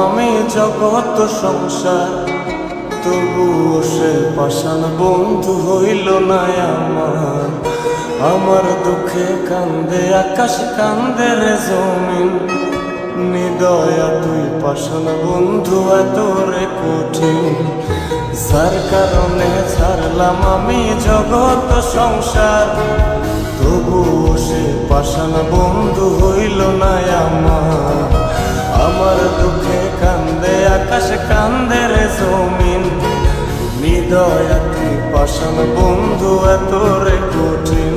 আমি জগৎ সংসার, তবুও সে পাষাণ বন্ধু হইল না আমার। আমার দুঃখে কান্দে আকাশ, কান্দে রে জমিন, নিদয়া তুই পাষাণ বন্ধু এত রে কঠিন। যার কারণে ছাড়লাম আমি জগৎ সংসার, তবুও সে পাষাণ বন্ধু হইল না আমার। আমার দুঃখে কান্দে আকাশ, কান্দে রে জমিন, নিদয়া তুই পাষাণ বন্ধু এত রে কঠিন।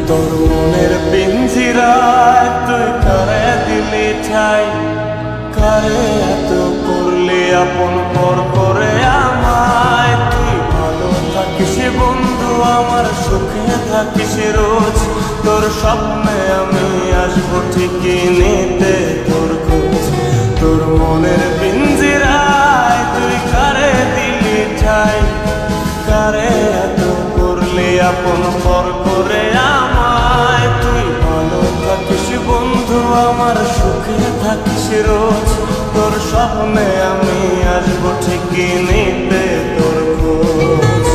তোর মনের পিঞ্জিরায় তুই কারে দিলি ঠাই, কারে এত করলি আপন পর করে আমায়। তুই ভালো থাকিস বন্ধু আমার, সুখে থাকিস রোজ, তোর স্বপ্নে আমি আসবো ঠিকই নিতে তোর খোঁজ। তোর মনের পিঞ্জিরায় তুই কারে দিলি ঠাই, কারে এত করলি আপন পর করে আমায়। তুই ভালো থাকিস বন্ধু আমার, সুখে থাকিস রোজ, তোর স্বপ্নে আমি আসবো ঠিকই নিতে তোর খোঁজ।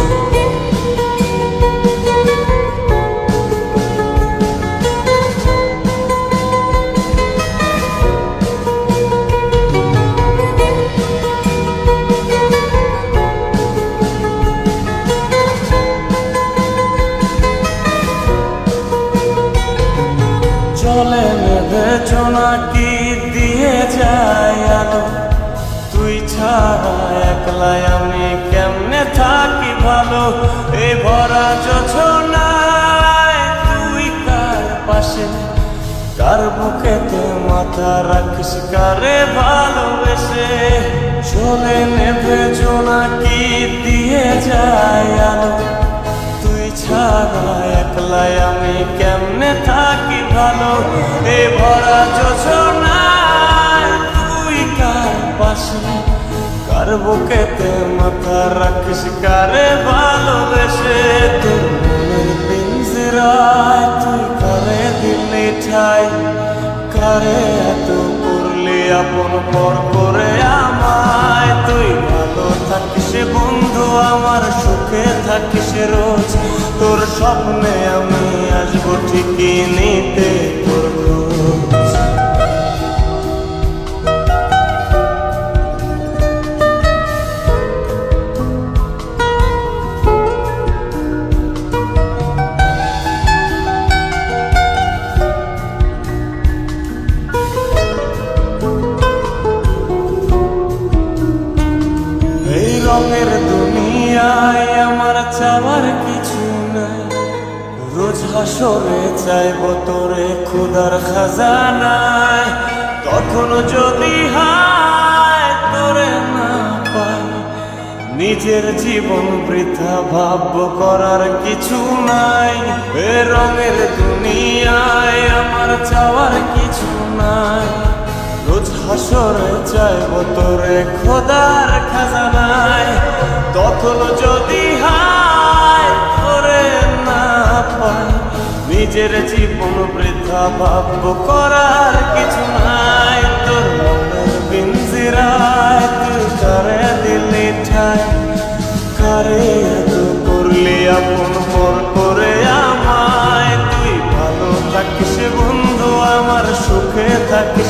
চলে নেবে জোনাকি দিয়ে যায় আলো, তুই ছাড়া একলাই আমি কেমনে থাকি ভালো। এই ভরা যোছনায় তুই কার পাশে, কার বুকেতে মাথা রাখিস, কারে ভালোবেসে। চলে নেবে জোনাকি দিয়ে যায় আলো, তুই ছাড়া একলাই আমি কেমনে থাকি ভালো। এ ভরা যোছনায় তুই কার পাশে, কার বুকেতে মাথা রাখিস, কারে ভালোবেসে। তোর মনের পিঞ্জিরায় তুই কারে দিলি ঠাই, কারে এত করলি আপন পর করে আমায়। তুই ভালো থাকিস বন্ধু আমার, সুখে থাকিস রোজ, তোর স্বপ্নে আমি আসবো ঠিকই নিতে তোর খোঁজ। এই রঙের দুনিয়ায় আমার চাওয়ার কিছু নাই, রোজ হাসরে চাইব তোরে ক্ষুধার খাজানায়। তখন যদি হায় তোরে না পাই, নিজের জীবন বৃথা ভাবব করার কিছু নাই। এ রঙের দুনিয়ায় আমার চাওয়ার কিছু নাই, রোজ হাসরে চাইব তোরে খোদার খাজানায়। তখন যদি হায় তোরে না পাই, নিজের জীবন বৃথা ভাবব করার কিছু নাই। তোর মনের পিঞ্জিরায় তুই কারে দিলি ঠাই, কারে এত করলি আপন পর করে আমায়। তুই ভালো থাকিস বন্ধু আমার, সুখে থাকিস